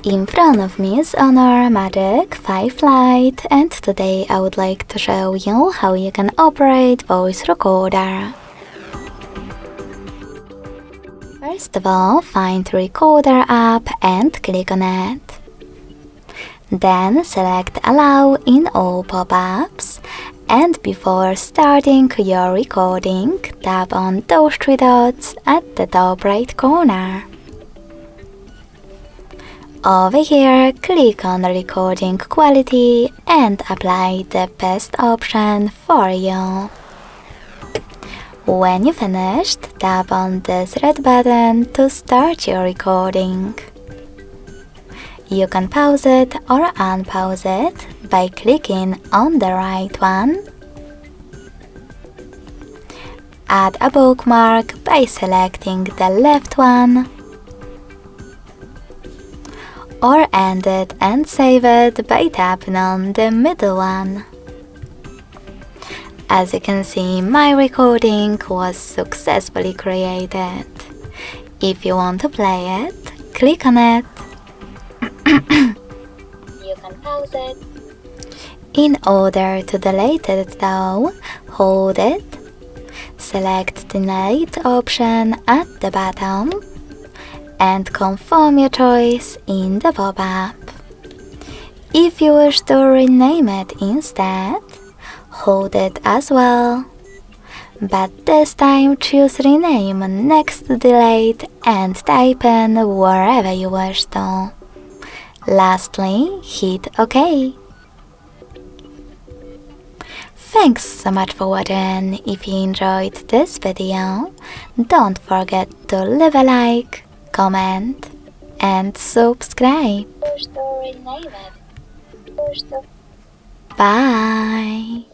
In front of me is HONOR Magic5 Lite, and today I would like to show you how you can operate voice recorder. First of all, find Recorder app and click on it. Then select Allow in all pop-ups, and before starting your recording, tap on those three dots at the top right corner. Over here, click on Recording Quality and apply the best option for you. When you finished, tap on this red button to start your recording. You can pause it or unpause it by clicking on the right one. Add a bookmark by selecting the left one. Or end it and save it by tapping on the middle one. As you can see, my recording was successfully created. If you want to play it, click on it. You can pause it. In order to delete it though, hold it, select the delete option at the bottom, and confirm your choice in the pop-up. If you wish to rename it instead, hold it as well. But this time choose rename next to delete and type in wherever you wish to. Lastly, hit OK. Thanks so much for watching. If you enjoyed this video, don't forget to leave a like, comment and subscribe. Bye!